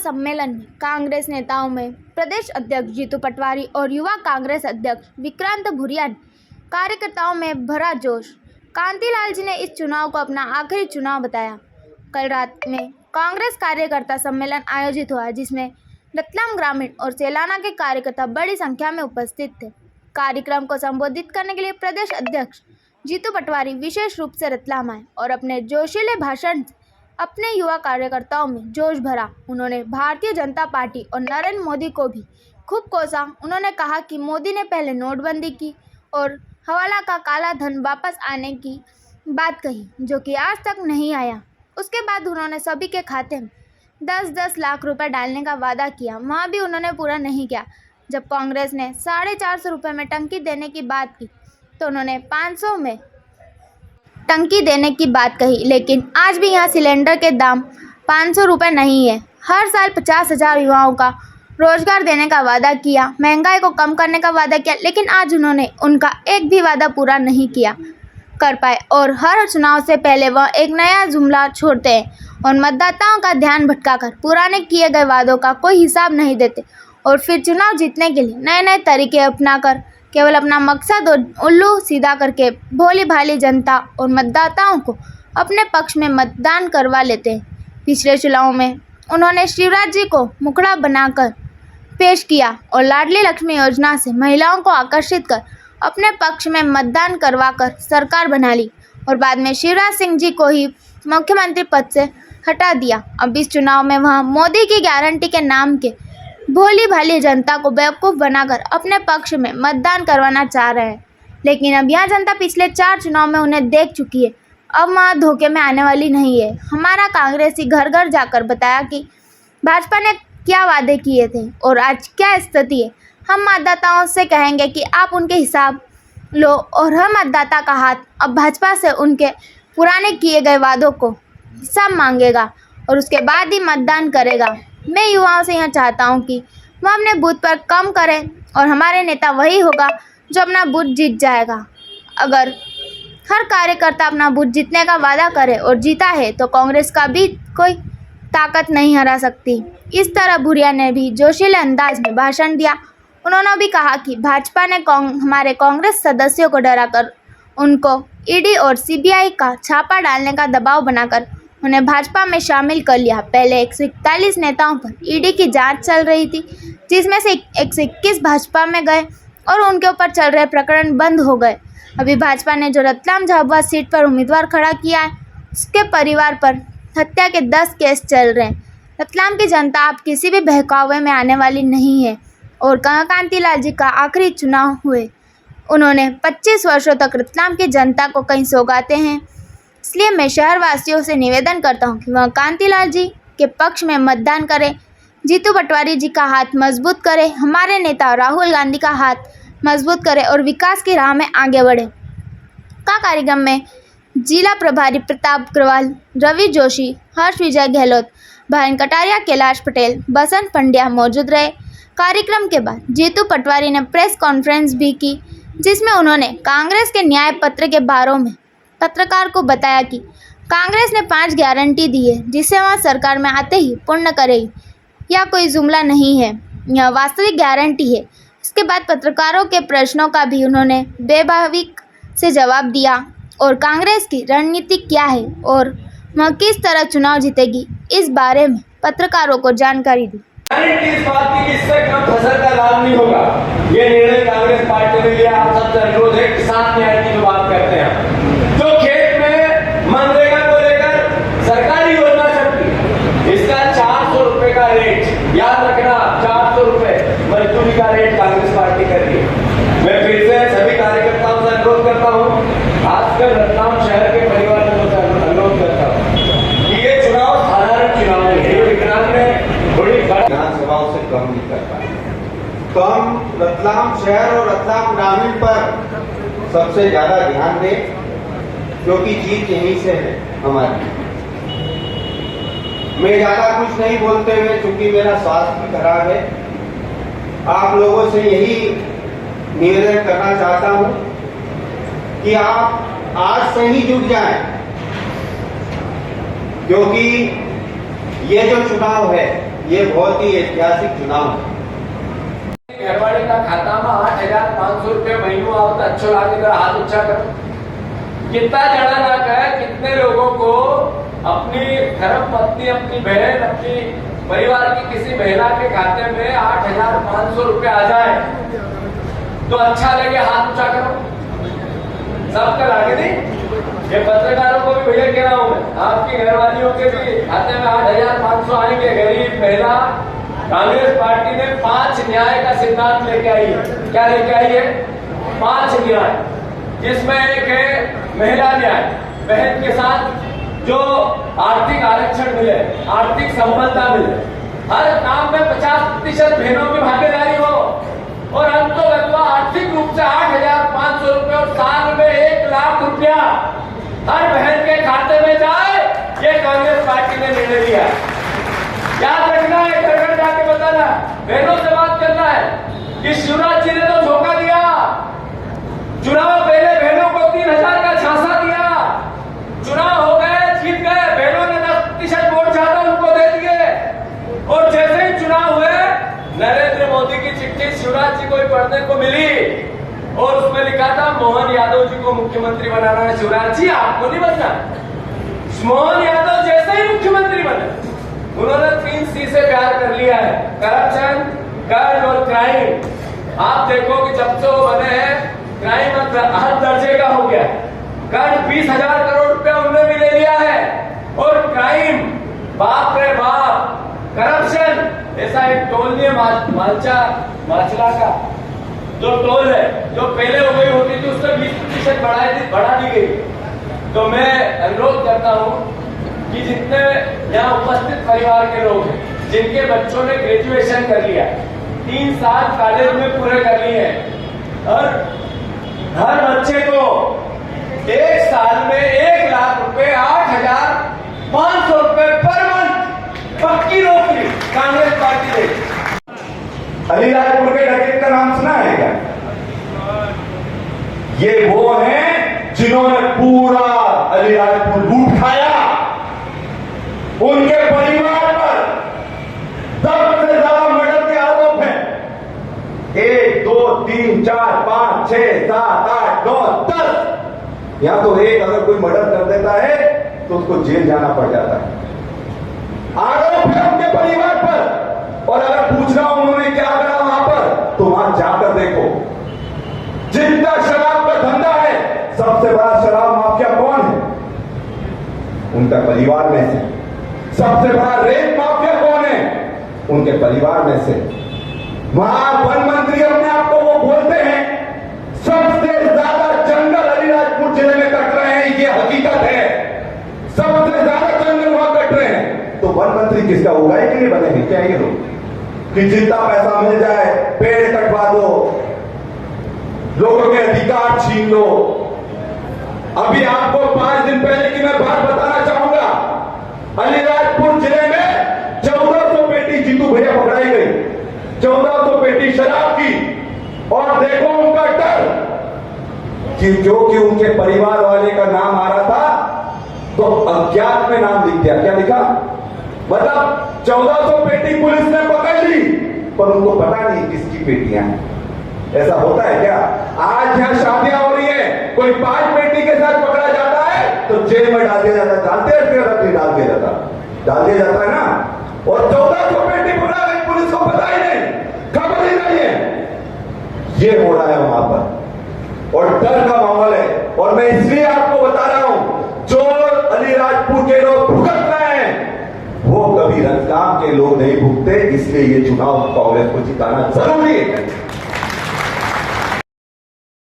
सम्मेलन में कांग्रेस नेताओं में प्रदेश अध्यक्ष जीतू पटवारी और युवा कांग्रेस अध्यक्ष विक्रांत भूरिया ने कार्यकर्ताओं में भरा जोश। कांतिलाल जी ने इस चुनाव को अपना आखिरी चुनाव बताया। कल रात में कांग्रेस कार्यकर्ता सम्मेलन आयोजित हुआ, जिसमें रतलाम ग्रामीण और सेलाना के कार्यकर्ता बड़ी संख्या में उपस्थित थे। कार्यक्रम को संबोधित करने के लिए प्रदेश अध्यक्ष जीतू पटवारी विशेष रूप से रतलाम आए और अपने जोशीले भाषण से अपने युवा कार्यकर्ताओं में जोश भरा। उन्होंने भारतीय जनता पार्टी और नरेंद्र मोदी को भी खूब कोसा। उन्होंने कहा कि मोदी ने पहले नोटबंदी की और हवाला का काला धन वापस आने की बात कही, जो कि आज तक नहीं आया। उसके बाद उन्होंने सभी के खाते में 10-10 लाख रुपए डालने का वादा किया, वहाँ भी उन्होंने पूरा नहीं किया। जब कांग्रेस ने 450 रुपये में टंकी देने की बात की तो उन्होंने 500 में टंकी देने की बात कही, लेकिन आज भी यहाँ सिलेंडर के दाम 500 रुपये नहीं है। हर साल 50,000 युवाओं का रोजगार देने का वादा किया, महंगाई को कम करने का वादा किया, लेकिन आज उन्होंने उनका एक भी वादा पूरा नहीं कर पाए और हर चुनाव से पहले वह एक नया जुमला छोड़ते हैं और मतदाताओं का ध्यान भटकाकर पुराने किए गए वादों का कोई हिसाब नहीं देते और फिर चुनाव जीतने के लिए नए नए तरीके अपनाकर केवल अपना मकसद और उल्लू सीधा करके भोली भाली जनता और मतदाताओं को अपने पक्ष में मतदान करवा लेते हैं। पिछले चुनाव में उन्होंने शिवराज जी को मुखड़ा बनाकर पेश किया और लाडली लक्ष्मी योजना से महिलाओं को आकर्षित कर अपने पक्ष में मतदान करवाकर सरकार बना ली और बाद में शिवराज सिंह जी को ही मुख्यमंत्री पद से हटा दिया। अब इस चुनाव में वह मोदी की गारंटी के नाम के भोली भाली जनता को बेवकूफ़ बनाकर अपने पक्ष में मतदान करवाना चाह रहे हैं, लेकिन अब यह जनता पिछले 4 चुनाव में उन्हें देख चुकी है। अब वह धोखे में आने वाली नहीं है। हमारा कांग्रेसी घर घर जाकर बताया कि भाजपा ने क्या वादे किए थे और आज क्या स्थिति है। हम मतदाताओं से कहेंगे कि आप उनके हिसाब लो और हर मतदाता का हाथ अब भाजपा से उनके पुराने किए गए वादों को सब मांगेगा और उसके बाद ही मतदान करेगा। मैं युवाओं से यह चाहता हूं कि वह अपने बूथ पर कम करें और हमारे नेता वही होगा जो अपना बूथ जीत जाएगा। अगर हर कार्यकर्ता अपना बूथ जीतने का वादा करे और जीता है तो कांग्रेस का भी कोई ताकत नहीं हरा सकती। इस तरह भूरिया ने भी जोशीले अंदाज में भाषण दिया। उन्होंने भी कहा कि भाजपा ने हमारे कांग्रेस सदस्यों को डराकर उनको ईडी और सीबीआई का छापा डालने का दबाव बनाकर उन्हें भाजपा में शामिल कर लिया। पहले 141 नेताओं पर ईडी की जांच चल रही थी, जिसमें से 121 भाजपा में गए और उनके ऊपर चल रहे प्रकरण बंद हो गए। अभी भाजपा ने जो रतलाम झाबुआ सीट पर उम्मीदवार खड़ा किया है, उसके परिवार पर हत्या के 10 केस चल रहे हैं। रतलाम की जनता अब किसी भी बहकावे में आने वाली नहीं है और कांतिलाल जी का आखिरी चुनाव हुए। उन्होंने 25 वर्षों तक रतलाम की जनता को कहीं सौगाते हैं। इसलिए मैं शहरवासियों से निवेदन करता हूं कि वह कांतिलाल जी के पक्ष में मतदान करें, जीतू पटवारी जी का हाथ मजबूत करें, हमारे नेता राहुल गांधी का हाथ मजबूत करें और विकास की राह में आगे बढ़े। कार्यक्रम में जिला प्रभारी प्रताप अग्रवाल, रवि जोशी, हर्ष विजय गहलोत, भाइन कटारिया, कैलाश पटेल, बसंत पंड्या मौजूद रहे। कार्यक्रम के बाद जीतू पटवारी ने प्रेस कॉन्फ्रेंस भी की, जिसमें उन्होंने कांग्रेस के न्याय पत्र के बारे में पत्रकार को बताया कि कांग्रेस ने 5 गारंटी दी है, जिसे वह सरकार में आते ही पूर्ण करेगी। यह कोई जुमला नहीं है, यह वास्तविक गारंटी है। इसके बाद पत्रकारों के प्रश्नों का भी उन्होंने बेबाविक से जवाब दिया और कांग्रेस की रणनीति क्या है और वह किस तरह चुनाव जीतेगी, इस बारे में पत्रकारों को जानकारी दी। इस बात की इससे कम फसल का लाभ नहीं होगा। ये निर्णय कांग्रेस पार्टी ने लिया। आप सबसे अनुरोध है, किसान न्याय की जो बात करते हैं, जो खेत में मनरेगा को लेकर सरकारी योजना चलती है, इसका 400 रुपए का रेट याद रखना, 400 रुपए मजदूरी का रेट कांग्रेस पार्टी कर रही है। मैं फिर से सभी कार्यकर्ताओं से अनुरोध करता हूँ, खासकर रतलाम शहर के परिवारजनों से अनुरोध करता हूँ कि ये चुनाव साधारण चुनाव नहीं है। विकरांत ने बड़ी विधानसभाओं से कम नहीं कर पाए। तो हम रतलाम शहर और रतलाम ग्रामीण पर सबसे ज्यादा ध्यान दें, क्योंकि जीत यहीं से है हमारी। मैं ज्यादा कुछ नहीं बोलते हुए, चूंकि मेरा स्वास्थ्य भी खराब है, आप लोगों से यही निवेदन करना चाहता हूं कि आप आज से ही जुट जाएं, क्योंकि ये जो चुनाव है ये बहुत ही ऐतिहासिक चुनाव है। घरवाली का खाता में 8,500 रुपये महीनों आओ तो अच्छो लागे तो हाथ ऊंचा करो। कितना जड़ा ना कहे, कितने लोगों को अपनी धर्म पत्नी, अपनी बहन, अपनी परिवार की किसी महिला के खाते में 8,500 रुपये आ जाए तो अच्छा लगे, हाथ ऊंचा करो। सबका लागे नहीं। ये पत्रकारों को भी भैया कह रहा हूं मैं, आपकी घरवालियों के भी खाते में 8,500 आएंगे। गरीब महिला, कांग्रेस पार्टी ने 5 न्याय का सिद्धांत लेके आई है। क्या लेके आई है? 5 न्याय, जिसमें एक है महिला न्याय, बहन के साथ जो आर्थिक आरक्षण मिले, आर्थिक संबंधता मिले, हर काम में 50% बहनों की भागीदारी हो और अंतोगत्वा आर्थिक रूप से 8,500 रुपये और साल में 1 लाख रुपया हर बहन के खाते में जाए, ये कांग्रेस पार्टी ने निर्णय लिया। याद रखना है, घर घर जाके बताना, बहनों से बात करना है कि शिवराज जी ने तो धोखा दिया। चुनाव पहले बहनों को 3,000 का झांसा दिया, चुनाव हो गए, जीत गए, बहनों ने 10% वोट ज्यादा उनको दे दिए और जैसे ही चुनाव हुए, नरेंद्र मोदी की चिट्ठी शिवराज जी को पढ़ने को मिली और उसमें लिखा था मोहन यादव जी को मुख्यमंत्री बनाना है। शिवराज जी आपको नहीं बनना, मोहन यादव जैसे ही मुख्यमंत्री बने उन्होंने 3C से प्यार कर लिया है, करप्शन, कर्ज और क्राइम। आप देखो कि जब से वो बने हैं, क्राइम हर दर्जे का हो गया। कर्ज 20,000 करोड़ रुपया उन्होंने भी ले लिया है और क्राइम, बाप रे बाप, करप्शन, ऐसा एक टोल नहीं है माचला का जो टोल है, जो पहले हो गई होती थी उससे 20% बढ़ा दी गई। तो मैं अनुरोध करता हूँ कि जितने यहाँ उपस्थित परिवार के लोग हैं, जिनके बच्चों ने ग्रेजुएशन कर लिया, 3 साल कॉलेज में पूरे कर लिए हैं और हर बच्चे को 1 साल में 1 लाख रुपए, 8,500 रुपए पर मंथ पक्की नौकरी कांग्रेस पार्टी देगी। अलीराजपुर के डकैत का नाम सुना है क्या? ये वो हैं जिन्होंने पूरा अलीराजपुर लूट खाया। उनके परिवार पर सबसे ज्यादा मर्डर के आरोप हैं। 1, 2, 3, 4, 5, 6, 7, 8, 9, 10। या तो एक अगर कोई मर्डर कर देता है तो उसको जेल जाना पड़ जाता है। आरोप है उनके परिवार पर। और अगर पूछना उन्होंने क्या करा वहां पर, तो वहां जाकर देखो। जितना शराब का धंधा है, सबसे बड़ा शराब माफिया कौन है? उनका परिवार में से। सबसे बड़ा रेप माफिया कौन है? उनके परिवार में से। वहां वन मंत्री अपने आप को वो बोलते हैं सबसे ज्यादा जंगल अलीराजपुर जिले में कट रहे हैं, ये हकीकत है। सबसे ज्यादा जंगल वहां कट रहे हैं। तो वन मंत्री किसका होगा? कि नहीं बनेंगे क्या ये लोग कि जितना पैसा मिल जाए पेड़ कटवा दो, लोगों के अधिकार छीन लो। अभी आपको 5 दिन पहले की मैं बात बताना चाहूंगा। अलीराजपुर जिले में 1400 पेटी जीतू भैया पकड़ाई गई, 1400 पेटी शराब की। और देखो उनका डर कि क्योंकि उनके परिवार वाले का नाम आ रहा था तो अज्ञात में नाम लिख दिया। क्या लिखा? मतलब 1400 पेटी पुलिस ने पकड़ ली पर उनको पता नहीं किसकी पेटियां हैं। ऐसा होता है क्या? आज यहां शादियां हो रही है, कोई 5 पेटी के साथ पकड़ा जाता है तो जेल में डाल दिया जाता है। जानते हैं फिर नहीं डाल दिया जाता है ना। और 1400 पेटी पकड़ा गई, पुलिस को पता ही नहीं, खबर ही नहीं है। ये हो रहा है वहां पर और डर का माहौल है। और मैं इसलिए आपको बता रहा हूं, जो अलीराजपुर के लोग भुगत रहे हैं वो कभी रतलाम के लोग नहीं भुगते। इसलिए ये चुनाव कांग्रेस को जिताना जरूरी है।